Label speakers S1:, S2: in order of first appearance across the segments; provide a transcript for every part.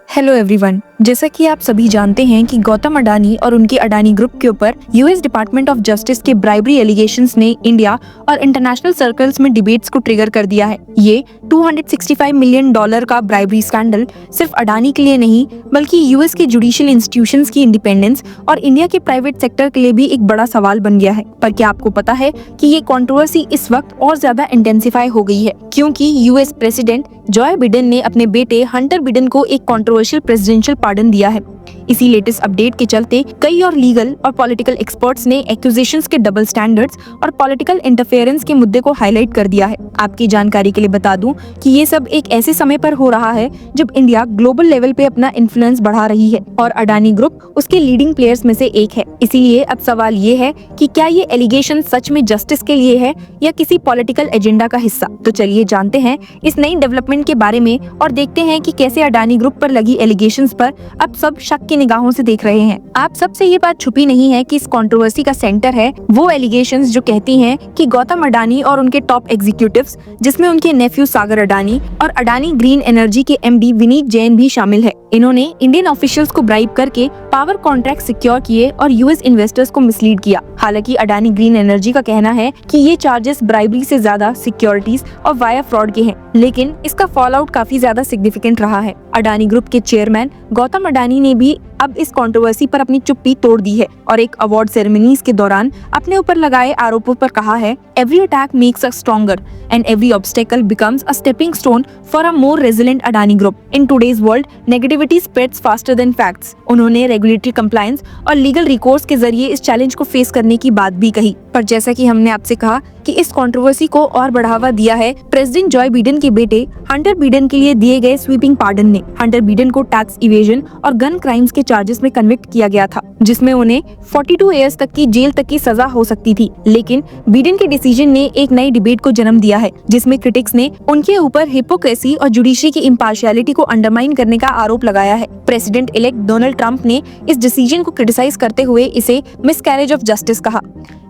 S1: Hello everyone. जैसा कि आप सभी जानते हैं कि गौतम अडानी और उनके अडानी ग्रुप के ऊपर यूएस डिपार्टमेंट ऑफ जस्टिस के ब्राइबरी एलिगेशंस ने इंडिया और इंटरनेशनल सर्कल्स में डिबेट्स को ट्रिगर कर दिया है। ये $265 मिलियन का ब्राइबरी स्कैंडल सिर्फ अडानी के लिए नहीं बल्कि यूएस के जुडिशियल इंस्टीट्यूशंस की इंडिपेंडेंस और इंडिया के प्राइवेट सेक्टर के लिए भी एक बड़ा सवाल बन गया है। पर क्या आपको पता है कि ये कंट्रोवर्सी इस वक्त और ज्यादा इंटेंसिफाई हो गई है क्योंकि यूएस प्रेसिडेंट जॉय बिडेन ने अपने बेटे हंटर बिडेन को एक कंट्रोवर्शियल प्रेसिडेंशियल पार्डन दिया है। इसी लेटेस्ट अपडेट के चलते कई और लीगल और पॉलिटिकल एक्सपर्ट्स ने एक्यूजेशंस के डबल स्टैंडर्ड्स और पॉलिटिकल इंटरफेरेंस के मुद्दे को हाईलाइट कर दिया है। आपकी जानकारी के लिए बता दूं कि ये सब एक ऐसे समय पर हो रहा है जब इंडिया ग्लोबल लेवल पे अपना इन्फ्लुएंस बढ़ा रही है और अडानी ग्रुप उसके लीडिंग प्लेयर्स में से एक है। इसीलिए अब सवाल ये है कि क्या ये एलिगेशन सच में जस्टिस के लिए है या किसी पॉलिटिकल एजेंडा का हिस्सा। तो चलिए जानते हैं इस नई डेवलपमेंट के बारे में और देखते हैं कि कैसे अडानी ग्रुप पर लगी एलिगेशंस पर अब सब शक की निगाहों से देख रहे हैं। आप सबसे ये बात छुपी नहीं है कि इस कंट्रोवर्सी का सेंटर है वो एलिगेशंस जो कहती हैं कि गौतम अडानी और उनके टॉप एग्जीक्यूटिव्स जिसमें उनके नेफ्यू सागर अडानी और अडानी ग्रीन एनर्जी के एमडी विनीत जैन भी शामिल है। इन्होंने इंडियन ऑफिशियल्स को ब्राइब करके पावर कॉन्ट्रैक्ट सिक्योर किए और यूएस इन्वेस्टर्स को मिसलीड किया। हालांकि अडानी ग्रीन एनर्जी का कहना है कि ये चार्जेस ब्राइबरी से ज्यादा सिक्योरिटीज और वाया फ्रॉड के हैं, लेकिन इसका फॉल आउट काफी ज्यादा सिग्निफिकेंट रहा है। अडानी ग्रुप के चेयरमैन गौतम अडानी ने भी अब इस कंट्रोवर्सी पर अपनी चुप्पी तोड़ दी है और एक अवार्ड सेरेमनीज के दौरान अपने ऊपर लगाए आरोपों पर कहा है, every attack makes us stronger and every obstacle becomes a stepping stone for a more resilient Adani group. In today's world negativity spreads faster than facts. उन्होंने रेगुलेटरी कंप्लायंस और लीगल रिकोर्स के जरिए इस चैलेंज को फेस करने की बात भी कही। पर जैसा कि हमने आपसे कहा कि इस कंट्रोवर्सी को और बढ़ावा दिया है प्रेसिडेंट जॉय बिडेन के बेटे हंटर बिडेन के लिए दिए गए स्वीपिंग पार्डन ने। हंटर बिडेन को टैक्स इवेजन और गन क्राइम्स के चार्जेस में कन्विक्ट किया गया था, जिसमें उन्हें 42 ईयर्स तक की जेल तक की सजा हो सकती थी। लेकिन बिडेन के डिसीजन ने एक नई डिबेट को जन्म दिया है, जिसमें क्रिटिक्स ने उनके ऊपर हिपोक्रेसी और जुडिशरी की इम्पार्शियलिटी को अंडरमाइन करने का आरोप लगाया है। प्रेसिडेंट इलेक्ट डोनाल्ड ट्रंप ने इस डिसीजन को क्रिटिसाइज करते हुए इसे मिसकैरेज ऑफ जस्टिस कहा।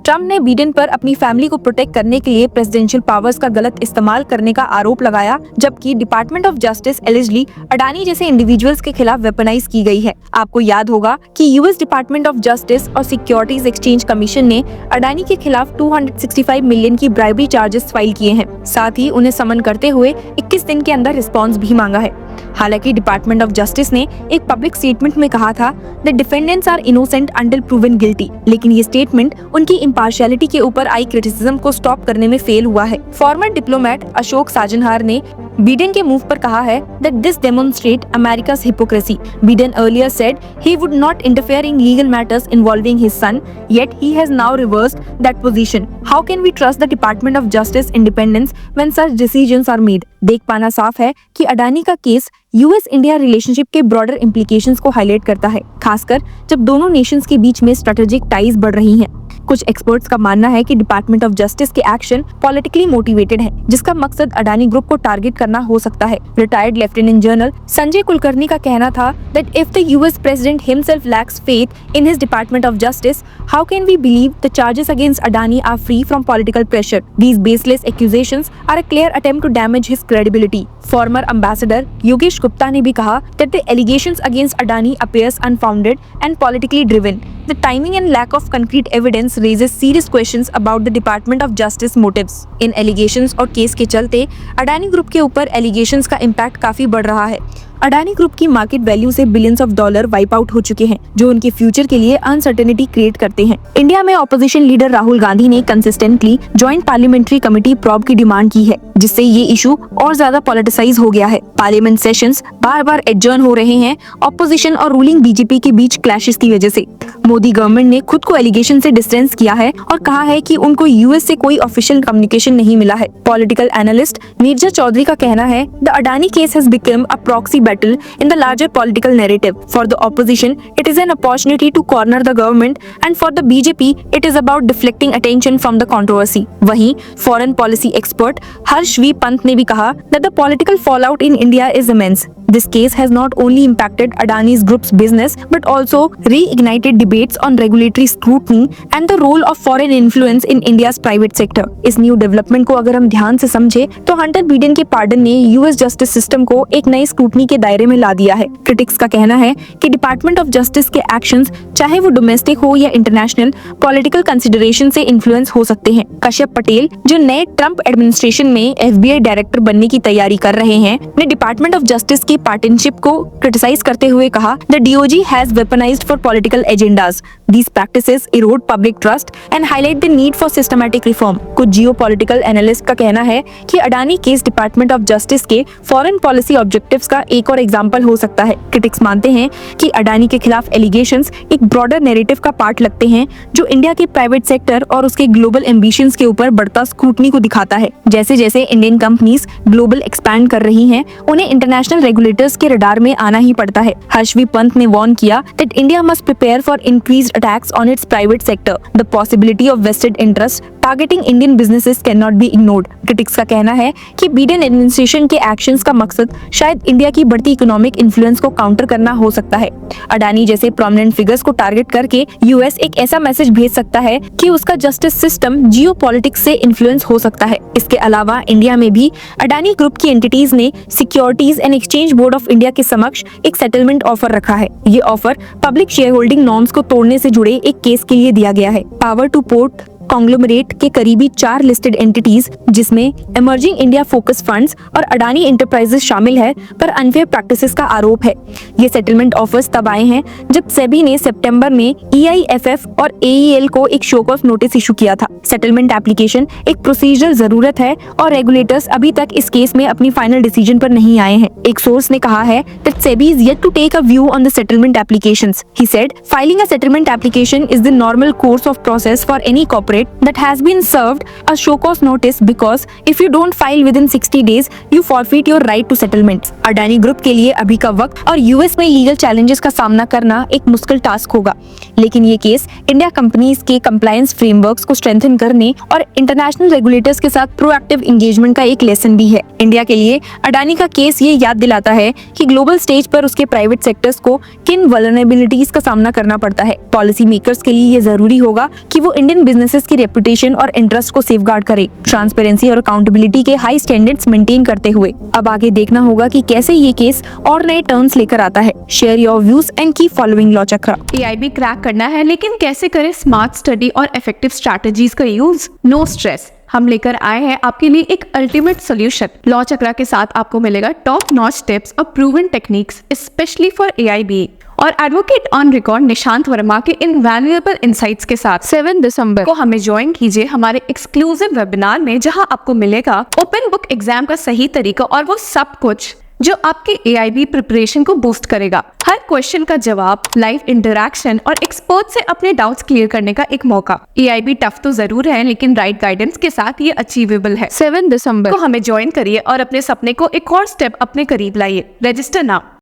S1: ट्रंप ने बिडेन पर अपनी फैमिली को प्रोटेक्ट करने के लिए प्रेसिडेंशियल पावर्स का गलत इस्तेमाल करने का आरोप लगाया, जबकि department of justice allegedly Adani जैसे इंडिविजुअल्स के खिलाफ वेपनाइज की गई है। आपको याद होगा कि यूएस डिपार्टमेंट ऑफ जस्टिस और सिक्योरिटीज एक्सचेंज कमीशन ने अडानी के खिलाफ 265 मिलियन की ब्राइबरी चार्जेस फाइल किए हैं। साथ ही उन्हें समन करते हुए 21 दिन के अंदर रिस्पॉन्स भी मांगा है। हालांकि डिपार्टमेंट ऑफ जस्टिस ने एक पब्लिक स्टेटमेंट में कहा था the defendants are innocent until proven guilty, लेकिन ये स्टेटमेंट उनकी इम्पार्शियलिटी के ऊपर आई क्रिटिसिज्म को स्टॉप करने में फेल हुआ है। फॉर्मर डिप्लोमेट अशोक साजनहार ने बिडेन के मूव पर कहा है that this demonstrate America's hypocrisy. Biden earlier said he would not interfere in legal matters involving his son, yet he has now reversed that position. How can we trust the Department of Justice independence when such decisions are made? देख पाना साफ है कि अडानी का case US India relationship के broader implications को highlight करता है, खासकर जब दोनों नेशंस के बीच में स्ट्रेटेजिक टाइज बढ़ रही हैं। कुछ एक्सपर्ट्स का मानना है कि डिपार्टमेंट ऑफ जस्टिस के एक्शन पॉलिटिकली मोटिवेटेड है, जिसका मकसद अडानी ग्रुप को टारगेट करना हो सकता है। Retired lieutenant general Sanjay Kulkarni का कहना था that if the US president himself lacks faith in his Department of Justice, how can we believe the charges against Adani are free from political pressure? These baseless accusations are a clear attempt to damage his credibility. Former ambassador Yogesh Gupta ने भी कहा that the allegations against Adani appears unfounded and politically driven. The timing and lack of concrete evidence raises serious questions about the Department of Justice motives. In allegations और case के चलते Adani group के ऊपर allegations का impact काफी बढ़ रहा है। अडानी ग्रुप की मार्केट वैल्यू से billions of dollar wipe out हो चुके हैं, जो उनके फ्यूचर के लिए अनसर्टेनिटी क्रिएट करते हैं। इंडिया में ऑपोजिशन लीडर राहुल गांधी ने consistently joint parliamentary committee probe की डिमांड की है, जिससे ये इशू और ज्यादा पॉलिटिसाइज हो गया है। पार्लियामेंट सेशंस बार बार एडजर्न हो रहे हैं ऑपोजिशन और रूलिंग बीजेपी के बीच क्लैशेस की वजह से। मोदी गवर्नमेंट ने खुद को एलिगेशन से डिस्टेंस किया है और कहा है कि उनको यूएस से कोई ऑफिशियल कम्युनिकेशन नहीं मिला है। पॉलिटिकल एनालिस्ट नीरजा चौधरी का कहना है the Adani case has become a proxy battle in the larger political narrative. For the opposition, it is an opportunity to corner the government, and for the BJP, it is about deflecting attention from the controversy. वहीं foreign policy expert Harsh V Pant ने भी कहा कहा that the political fallout in India is immense. This case has not only impacted Adani's group's business but also reignited debates on regulatory scrutiny and the role of foreign influence in India's private sector. इस new development को अगर हम ध्यान से समझे तो Hunter Biden के pardon ने यूएस जस्टिस सिस्टम को एक नई स्क्रूटनी के दायरे में ला दिया है। क्रिटिक्स का कहना है कि डिपार्टमेंट ऑफ जस्टिस के एक्शंस, चाहे वो डोमेस्टिक हो या इंटरनेशनल, पॉलिटिकल कंसिडरेशन से इन्फ्लुएंस हो सकते हैं। कश्यप पटेल, जो नए ट्रंप एडमिनिस्ट्रेशन में एफबीआई डायरेक्टर बनने की तैयारी कर रहे हैं, ने डिपार्टमेंट ऑफ जस्टिस की पार्टनरशिप को क्रिटिसाइज करते हुए कहा, the DOG has weaponised for political agendas. These practices erode public trust and highlight the need for systematic reform. कुछ जियोपॉलिटिकल एनालिस्ट का कहना है कि Adani case department of justice के फॉरेन पॉलिसी ऑब्जेक्टिव्स का एक और एग्जांपल हो सकता है। क्रिटिक्स मानते हैं कि अडानी के खिलाफ एलिगेशंस एक ब्रॉडर नैरेटिव का पार्ट लगते हैं जो इंडिया के प्राइवेट सेक्टर और उसके ग्लोबल एम्बिशंस के ऊपर बढ़ता स्क्रूटनी को दिखाता है। जैसे जैसे इंडियन कंपनीज ग्लोबल एक्सपैंड कर रही हैं, उन्हें इंटरनेशनल रेगुलेटर्स के रडार में आना ही पड़ता है। हर्षवी पंत ने वार्न किया that India must prepare for increased attacks on its private sector. The possibility of vested interests targeting Indian businesses cannot be ignored. Critics का कहना है कि बिडेन एडमिनिस्ट्रेशन के एक्शंस का मकसद शायद इंडिया की बढ़ती इकोनॉमिक इन्फ्लुएंस को काउंटर करना हो सकता है। अडानी जैसे प्रोमिनेंट फिगर्स को टारगेट करके यूएस एक ऐसा मैसेज भेज सकता है कि उसका जस्टिस सिस्टम जियोपॉलिटिक्स से इन्फ्लुएंस हो सकता है। इसके अलावा इंडिया में भी अडानी ग्रुप की एंटिटीज ने securities and exchange board of India के समक्ष एक सेटलमेंट ऑफर रखा है। ये offer public share holding norms को तोड़ने से जुड़े एक केस के लिए दिया गया है। पावर टू पोर्ट कॉन्ग्लोमरेट के करीबी 4 लिस्टेड एंटिटीज, जिसमें इमर्जिंग इंडिया फोकस फंड्स और अडानी एंटरप्राइजेस शामिल है, पर अनफेयर प्रैक्टिसेस का आरोप है। ये सेटलमेंट ऑफर्स तब आए हैं जब सेबी ने सितंबर में ईआईएफएफ और एईएल को एक शो कॉज नोटिस इशू किया था। सेटलमेंट एप्लीकेशन एक प्रोसीजरल जरूरत है और रेगुलेटर्स अभी तक इस केस में अपनी फाइनल डिसीजन पर नहीं आए हैं। एक सोर्स ने कहा है that SEBI is yet to take a view on the settlement applications. He said, filing a settlement application is the normal course of process for any corporate that has been served a show cause notice, because if you don't file within 60 days, you forfeit your right to settlements. Adani group के लिए अभी का वक्त और US में legal challenges का सामना करना एक मुश्किल टास्क होगा, लेकिन ये केस इंडिया कंपनीज के कंप्लायंस फ्रेमवर्क्स को स्ट्रेंथन करने और इंटरनेशनल रेगुलेटर्स के साथ प्रोएक्टिव एंगेजमेंट का एक लेसन भी है। इंडिया के लिए अडानी का केस ये याद दिलाता है कि ग्लोबल स्टेज पर उसके प्राइवेट सेक्टर्स को किन वल्नरेबिलिटीज का सामना करना पड़ता है। पॉलिसी मेकर्स के लिए ये जरूरी होगा कि वो इंडियन बिजनेसेस की रेपुटेशन और इंटरेस्ट को सेफगार्ड करे, ट्रांसपेरेंसी और अकाउंटेबिलिटी के हाई स्टैंडर्ड्स मेंटेन करते हुए। अब आगे देखना होगा कि कैसे ये केस और नए टर्न्स लेकर आता है। Share your views and keep following law chakra.
S2: AIB crack करना है, लेकिन कैसे करें स्मार्ट स्टडी और इफेक्टिव स्ट्रैटेजीज का यूज? नो स्ट्रेस, हम लेकर आए हैं आपके लिए एक अल्टीमेट सॉल्यूशन। लॉ चक्रा के साथ आपको मिलेगा टॉप नॉच टिप्स और proven techniques specially for AIB और advocate on record Nishant Verma के इनवैल्यूएबल इनसाइट्स के साथ 7 दिसंबर को हमें ज्वाइन कीजिए हमारे एक्सक्लूसिव वेबिनार में, जहां आपको मिलेगा ओपन बुक एग्जाम का सही तरीका और वो सब कुछ जो आपके एआईबी प्रिपरेशन को बूस्ट करेगा। हर क्वेश्चन का जवाब, लाइव इंटरैक्शन और एक्सपर्ट से अपने डाउट्स क्लियर करने का एक मौका। एआईबी टफ तो जरूर है, लेकिन राइट गाइडेंस के साथ ये अचीवेबल है। 7 दिसंबर को हमें ज्वाइन करिए और अपने सपने को एक और स्टेप अपने करीब लाइए। Register now.